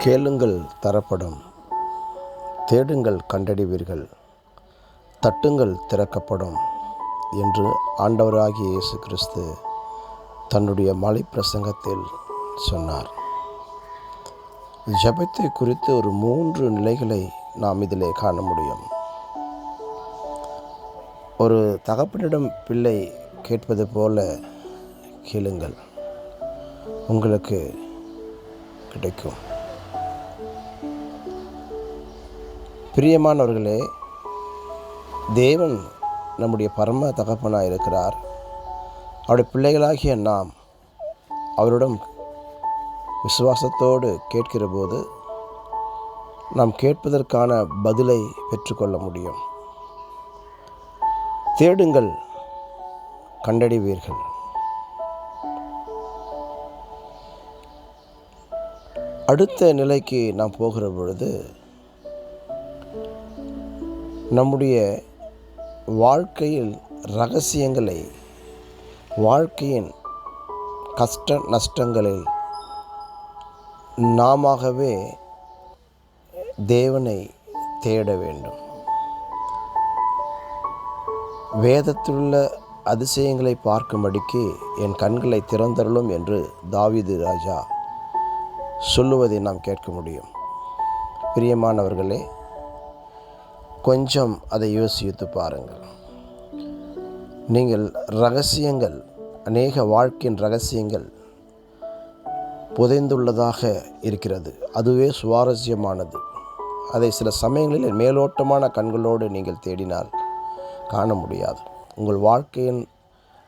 கேளுங்கள் தரப்படும், தேடுங்கள் கண்டடைவீர்கள், தட்டுங்கள் திறக்கப்படும் என்று ஆண்டவராகிய இயேசு கிறிஸ்து தன்னுடைய மலை பிரசங்கத்தில் சொன்னார். ஜெபத்தை குறித்து ஒரு 3 நிலைகளை நாம் இதிலே காண முடியும். ஒரு தகப்பனிடம் பிள்ளை கேட்பது போல கேளுங்கள், உங்களுக்கு கிடைக்கும். பிரியமானவர்களே, தேவன் நம்முடைய பரம தகப்பனாக இருக்கிறார். அவருடைய பிள்ளைகளாகிய நாம் அவரிடம் விசுவாசத்தோடு கேட்கிற போது நாம் கேட்பதற்கான பதிலை பெற்றுக்கொள்ள முடியும். தேடுங்கள் கண்டடைவீர்கள். அடுத்த நிலைக்கு நாம் போகிற பொழுது நம்முடைய வாழ்க்கையில் இரகசியங்களை, வாழ்க்கையின் கஷ்ட நஷ்டங்களில் நாமவே தேவனை தேட வேண்டும். வேதத்திலுள்ள அதிசயங்களை பார்க்கும்படிக்கு என் கண்களை திறந்தருளும் என்று தாவீது ராஜா சொல்லுவதை நாம் கேட்க முடியும். பிரியமானவர்களே, கொஞ்சம் அதை யோசித்து பாருங்கள். நீங்கள் இரகசியங்கள், அநேக வாழ்க்கையின் இரகசியங்கள் புதைந்துள்ளதாக இருக்கிறது. அதுவே சுவாரஸ்யமானது. அதை சில சமயங்களில் மேலோட்டமான கண்களோடு நீங்கள் தேடினால் காண முடியாது. உங்கள் வாழ்க்கையின்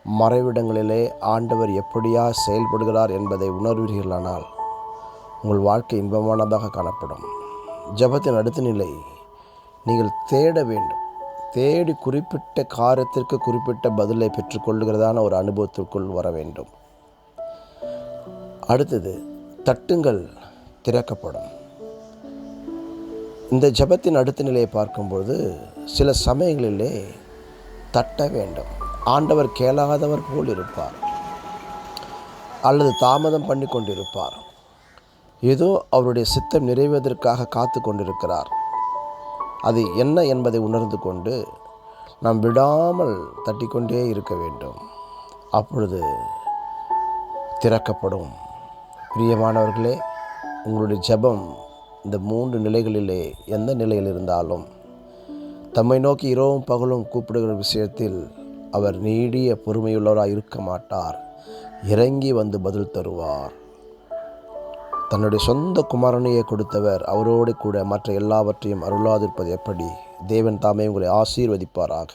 மறைவிடங்களிலே ஆண்டவர் எப்படியா செயல்படுகிறார் என்பதை உணர்வீர்களானால் உங்கள் வாழ்க்கை இன்பமானதாக காணப்படும். ஜெபத்தின் அடுத்த நிலை, நீங்கள் தேட வேண்டும். தேடி குறிப்பிட்ட காரியத்திற்கு குறிப்பிட்ட பதிலை பெற்றுக்கொள்கிறதான ஒரு அனுபவத்திற்குள் வர வேண்டும். அடுத்தது, தட்டுங்கள் திறக்கப்படும். இந்த ஜெபத்தின் அடுத்த நிலையை பார்க்கும்போது சில சமயங்களிலே தட்ட வேண்டும். ஆண்டவர் கேளாதவர் போல் இருப்பார், அல்லது தாமதம் பண்ணி கொண்டிருப்பார். ஏதோ அவருடைய சித்தம் நிறைவேறுவதற்காக காத்து கொண்டிருக்கிறார். அது என்ன என்பதை உணர்ந்து கொண்டு நாம் விடாமல் தட்டிக்கொண்டே இருக்க வேண்டும். அப்பொழுது திறக்கப்படும். பிரியமானவர்களே, உங்களுடைய ஜெபம் இந்த 3 நிலைகளிலே எந்த நிலையில் இருந்தாலும் தம்மை நோக்கி இரவும் பகலும் கூப்பிடுகிற விஷயத்தில் அவர் நீடிய பொறுமையுள்ளவராக இருக்க மாட்டார். இறங்கி வந்து பதில் தருவார். தன்னுடைய சொந்த குமாரனையே கொடுத்தவர் அவரோடு கூட மற்ற எல்லாவற்றையும் அருளாதிருப்பது எப்படி? தேவன் தாமே உங்களை ஆசீர்வதிப்பாராக.